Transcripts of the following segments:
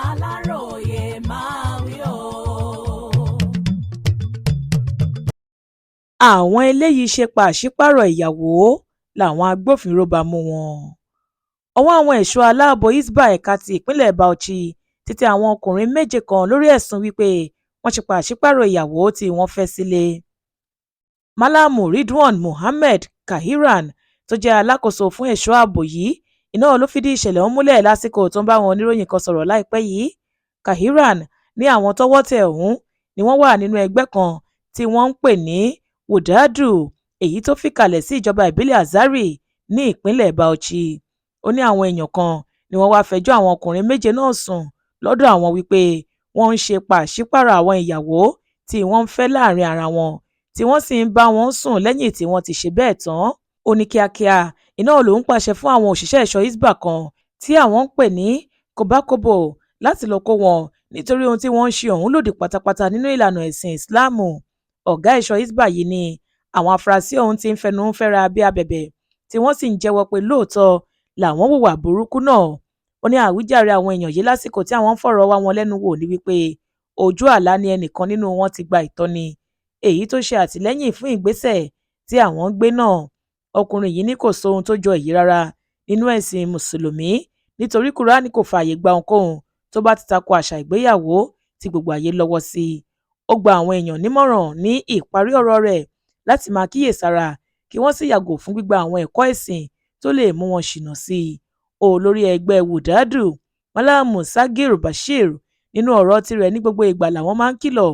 Aláròyé máa wí o. Àwọn eléyìí ṣe pàṣípààrọ̀ ìyàwó làwọn agbófinró bá mú wọn. Ọwọ́ àwọn ẹ̀ṣọ́ aláàbò Hisbah ẹ̀ka ti ìpínlẹ̀ Bauchi ti tẹ àwọn ọkùnrin 7 kan lórí ẹ̀sùn wípé wọ́n ṣe pàṣípààrọ̀ ìyàwó tí wọ́n fẹ́ sílé. Malamu Ridwan Muhammed Kahiran tó jẹ́ alákòóso fún ẹ̀ṣọ́ ààbò yìí iná ló fìdí ìṣẹ̀lẹ̀ ọ̀hún múlẹ̀ lásìkò tó ń bá àwọn oníròyìn kan sọ̀rọ̀ láìpẹ́ yìí. Kahiran ní àwọn tọ́wọ́ tẹ̀ ọ̀hún ni wọ́n wà nínú ẹgbẹ́ kan tí wọ́n ń pè ní Wudadu èyí tó fìkàlẹ̀ sí ìjọba ìbílẹ̀ Azari ní ìpínlẹ̀ Bauchi. Ó ní àwọn èèyàn kan ni wọ́n wá fẹjọ́ àwọn ọkùnrin 7 náà sùn lọ́dọ̀ àwọn wípé wọ́n ń ṣe pàṣípààrọ̀ àwọn ìyàwó tí wọ́n ń fẹ́ láàrin ara wọn tí wọ́n sì ń bá wọn sùn lẹ́yìn tí wọ́n ti ṣe bẹ́ẹ̀ tán. Ó ní kíákíá iná lòún pàṣẹ fún àwọn òṣìṣẹ́ ẹ̀ṣọ́ Hisbah kan tí àwọn ń pè ní Kobakobo láti lọ kó wọn nítorí ohun tí wọ́n ń ṣe ọ̀hún lòdì pátápátá nínú ìlànà ẹ̀sìn Ìsìláàmù. Ọ̀gá ẹ̀ṣọ́ Hisbah yìí ni àwọn afurasí ọ̀hún ti ń fẹnu fẹ́ra bí abẹ̀bẹ̀ tí wọ́n sì ń jẹ́wọ́ pé lóòótọ́ làwọn hùwà burúkú náà. Ó ní àwíjàre àwọn èèyàn yìí lásìkò tí àwọn ń fọ̀rọ̀ wá wọn lẹ́nu wò ní wípé ojú àlá ni ẹnìkan nínú wọn ti gba ìtọ́ni èyí tó ṣe àtìlẹ́yìn fún ìgbésẹ̀ tí àwọn ń gbé náà. Ọkùnrin yìí ní kò sóhun tó jọ èyí rárá nínú ẹ̀sìn mùsùlùmí nítorí Kùránì kò fààyè gba ohunkóhun tó bá ti tako àṣà ìgbéyàwó tí gbogbo ayé lọ́wọ́ sí. Ó gba àwọn èèyàn nímọ̀ràn ní ìparí ọ̀rọ̀ rẹ̀ láti máa kíyèsára kí wọ́n sì yàgò fún gbígba àwọn ẹ̀kọ́ ẹ̀sìn tó lè mú wọn ṣìnà sí i. Olórí ẹgbẹ́ Wudadu Malamu Sagir Bashir nínú ọ̀rọ̀ tirẹ̀ ní gbogbo ìgbà làwọn máa ń kìlọ̀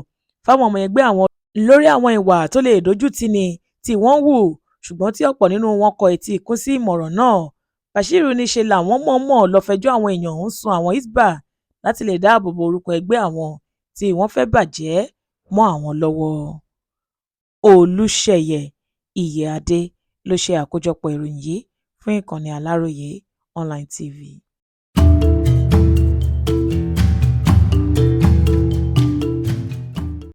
fáwọn ọmọ ẹgbẹ́ àwọn lórí àwọn ìwà tó lè dojú tì ní tí wọ́n hù ṣùgbọ́n tí ọ̀pọ̀ nínú wọn kọ etí ikún sí ìmọ̀ràn náà. Bashir ní ṣe làwọn mọ̀ọ́mọ̀ lọ fẹjọ́ àwọn èèyàn ọ̀hún sun àwọn Hisbah láti lè dáàbò bo orúkọ ẹgbẹ́ àwọn tí wọ́n fẹ́ bàjẹ́ mọ́ àwọn lọ́wọ́. Olúṣèyẹ Ìyèadé ló ṣe àkójọpọ̀ ìròyìn yìí fún ìkànnì Aláròyé Online TV.